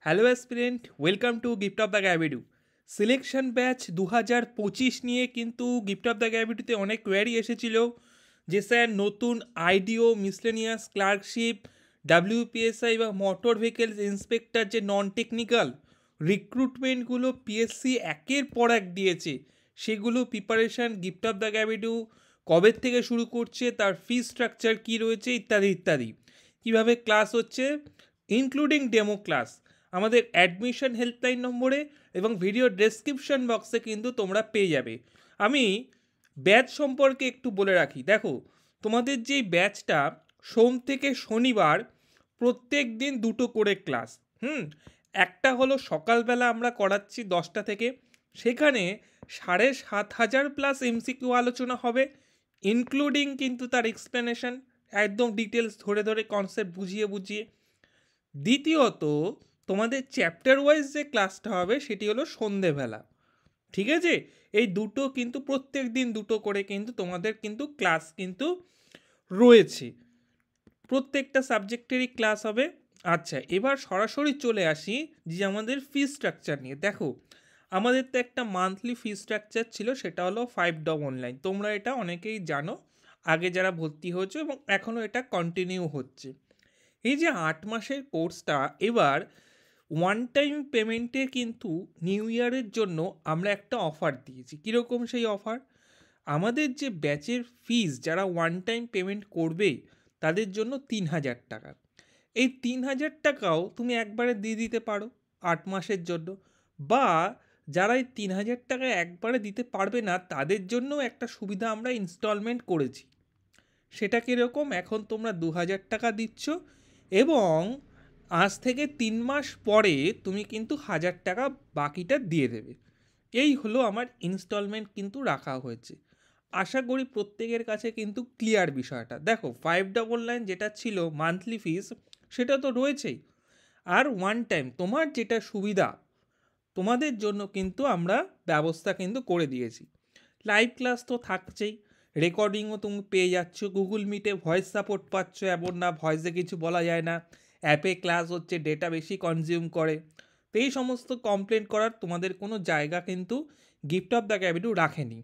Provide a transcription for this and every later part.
Hello aspirant, welcome to gift of the গ্যাবিডু। Selection batch 2025 নিয়ে কিন্তু গিফট অফ দ্য গ্যাবিডুতে অনেক কোয়ারি এসেছিল যে স্যার নতুন আইডিও, মিসলেনিয়াস ক্লার্কশিপ, ডাব্লিউপিএসআই বা মোটর ভেহিকেলস ইন্সপেক্টর যে নন টেকনিক্যাল রিক্রুটমেন্টগুলো পিএসসি একের পর এক দিয়েছে, সেগুলো প্রিপারেশান গিফট অফ দ্য গ্যাবিডু কবে থেকে শুরু করছে, তার ফি স্ট্রাকচার কী রয়েছে ইত্যাদি ইত্যাদি, কীভাবে ক্লাস হচ্ছে ইনক্লুডিং ডেমো ক্লাস আমাদের অ্যাডমিশন হেল্পলাইন নম্বরে এবং ভিডিও ডেসক্রিপশন বক্সে কিন্তু তোমরা পেয়ে যাবে। আমি ব্যাচ সম্পর্কে একটু বলে রাখি। দেখো, তোমাদের যেই ব্যাচটা সোম থেকে শনিবার প্রত্যেক দিন দুটো করে ক্লাস। একটা হলো সকালবেলা আমরা করাচ্ছি 10টা থেকে, সেখানে 7,500 প্লাস এমসিকিউ আলোচনা হবে, ইনক্লুডিং কিন্তু তার এক্সপ্লেনেশন, একদম ডিটেলস ধরে ধরে কনসেপ্ট বুঝিয়ে বুঝিয়ে। দ্বিতীয়ত, তোমাদের চ্যাপ্টার ওয়াইজ যে ক্লাসটা হবে সেটি হলো সন্ধেবেলা। ঠিক আছে, এই দুটো কিন্তু প্রত্যেক দিন দুটো করে কিন্তু তোমাদের কিন্তু ক্লাস কিন্তু রয়েছে, প্রত্যেকটা সাবজেক্টেরই ক্লাস হবে। আচ্ছা, এবার সরাসরি চলে আসি যে আমাদের ফি স্ট্রাকচার নিয়ে। দেখো, আমাদের তো একটা মান্থলি ফি স্ট্রাকচার ছিল, সেটা হলো 5 অনলাইন। তোমরা এটা অনেকেই জানো, আগে যারা ভর্তি হয়েছে এবং এখনও এটা কন্টিনিউ হচ্ছে। এই যে 8 মাসের কোর্সটা, এবার ওয়ান টাইম পেমেন্টে কিন্তু নিউ ইয়ারের জন্য আমরা একটা অফার দিয়েছি। কীরকম সেই অফার? আমাদের যে ব্যাচের ফিজ যারা ওয়ান টাইম পেমেন্ট করবে তাদের জন্য 3,000 টাকা। এই 3,000 টাকাও তুমি একবারে দিয়ে দিতে পারো 8 মাসের জন্য, বা যারা এই 3,000 টাকা একবারে দিতে পারবে না তাদের জন্য একটা সুবিধা আমরা ইনস্টলমেন্ট করেছি। সেটা কীরকম? এখন তোমরা 2,000 টাকা দিচ্ছ এবং আজ থেকে 3 মাস পরে তুমি কিন্তু 1,000 টাকা বাকিটা দিয়ে দেবে। এই হলো আমার ইনস্টলমেন্ট কিন্তু রাখা হয়েছে। আশা করি প্রত্যেকের কাছে কিন্তু ক্লিয়ার বিষয়টা। দেখো, 599 যেটা ছিল মান্থলি ফিস, সেটা তো রয়েছেই, আর ওয়ান টাইম তোমার যেটা সুবিধা তোমাদের জন্য কিন্তু আমরা ব্যবস্থা কিন্তু করে দিয়েছি। লাইভ ক্লাস তো থাকছেই, রেকর্ডিংও তুমি পেয়ে যাচ্ছ, গুগল মিটে ভয়েস সাপোর্ট পাচ্ছ, এমন না ভয়েসে কিছু বলা যায় না, অ্যাপে ক্লাস হচ্ছে, ডেটা বেশি কনজিউম করে। তো এই সমস্ত কমপ্লেন করার তোমাদের কোনো জায়গা কিন্তু গিফট অফ দ্য গ্যাবিডু রাখেনি।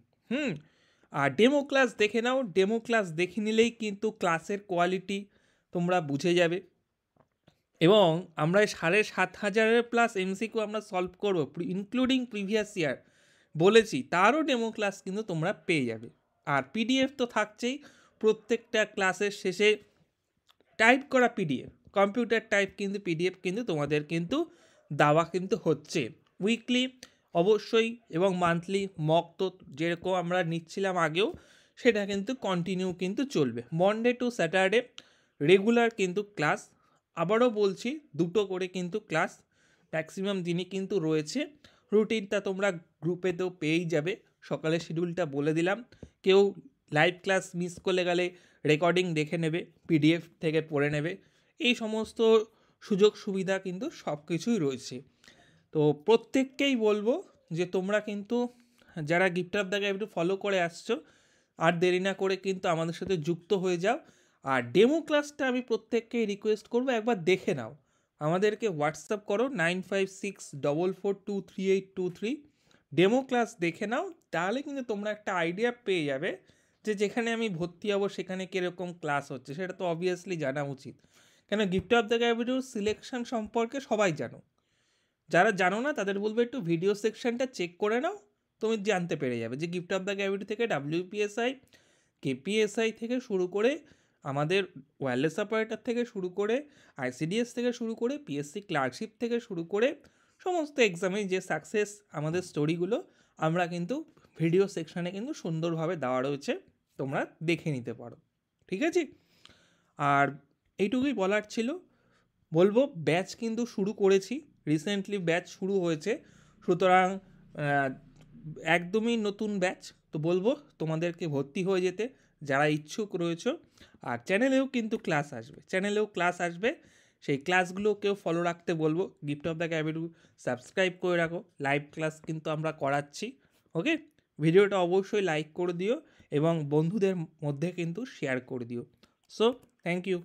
আর ডেমো ক্লাস দেখে নাও, ডেমো ক্লাস দেখে নিলেই কিন্তু ক্লাসের কোয়ালিটি তোমরা বুঝে যাবে। এবং আমরা 7,500 প্লাস এমসিকিউ আমরা সলভ করবো, ইনক্লুডিং প্রিভিয়াস ইয়ার বলেছি, তারও ডেমো ক্লাস কিন্তু তোমরা পেয়ে যাবে। আর পিডিএফ তো থাকছেই, প্রত্যেকটা ক্লাসের শেষে টাইপ করা পিডিএফ, কম্পিউটার টাইপ কিন্তু পিডিএফ কিন্তু তোমাদের কিন্তু দেওয়া কিন্তু হচ্ছে উইকলি অবশ্যই, এবং মান্থলি মক তো যেরকম আমরা নিচ্ছিলাম আগেও সেটা কিন্তু কন্টিনিউ কিন্তু চলবে। মনডে টু স্যাটারডে রেগুলার কিন্তু ক্লাস, আবারও বলছি দুটো করে কিন্তু ক্লাস ম্যাক্সিমাম দিনই কিন্তু রয়েছে। রুটিনটা তোমরা গ্রুপেতেও পেয়েই যাবে, সকালে শিডিউলটা বলে দিলাম। কেউ লাইভ ক্লাস মিস করলে গেলে রেকর্ডিং দেখে নেবে, পিডিএফ থেকে পড়ে নেবে, এই সমস্ত সুযোগ সুবিধা কিন্তু সব কিছুই রয়েছে। তো প্রত্যেককেই বলবো যে তোমরা কিন্তু যারা গিফট অফ দ্য গ্যাবিডু ফলো করে আসছো, আর দেরি না করে কিন্তু আমাদের সাথে যুক্ত হয়ে যাও। আর ডেমো ক্লাসটা আমি প্রত্যেককেই রিকোয়েস্ট করবো একবার দেখে নাও, আমাদেরকে হোয়াটসঅ্যাপ করো 9564223823, ডেমো ক্লাস দেখে নাও, তাহলে কিন্তু তোমরা একটা আইডিয়া পেয়ে যাবে যে যেখানে আমি ভর্তি হবো সেখানে কীরকম ক্লাস হচ্ছে। সেটা তো অবভিয়াসলি জানা উচিত, কেন গিফট অফ দ্য গ্যাবিডুর সিলেকশন সম্পর্কে সবাই জানো। যারা জানো না তাদের বলবো একটু ভিডিও সেকশনটা চেক করে নাও, তুমি জানতে পেরে যাবে যে গিফট অফ দ্য গ্যাবিডু থেকে ডাব্লিউপিএসআই, কেপিএসআই থেকে শুরু করে, আমাদের ওয়্যারলেস অপারেটর থেকে শুরু করে, আইসিডিএস থেকে শুরু করে, পিএসসি ক্লার্কশিপ থেকে শুরু করে সমস্ত এক্সামে যে সাকসেস আমাদের স্টোরিগুলো আমরা কিন্তু ভিডিও সেকশানে কিন্তু সুন্দরভাবে দেওয়া রয়েছে, তোমরা দেখে নিতে পারো। ঠিক আছে, আর এইটুকুই বলার ছিল। বলবো ব্যাচ কিন্তু শুরু করেছি, রিসেন্টলি ব্যাচ শুরু হয়েছে, সুতরাং একদমই নতুন ব্যাচ। তো বলবো তোমাদেরকে ভর্তি হয়ে যেতে যারা ইচ্ছুক রয়েছে। আর চ্যানেলেও কিন্তু ক্লাস আসবে, সেই ক্লাসগুলোকেও ফলো রাখতে বলবো। গিফট অফ দ্য গ্যাবিডু সাবস্ক্রাইব করে রাখো, লাইভ ক্লাস কিন্তু আমরা করাচ্ছি। ওকে, ভিডিওটা অবশ্যই লাইক করে দিও এবং বন্ধুদের মধ্যে কিন্তু শেয়ার করে দিও। So thank you.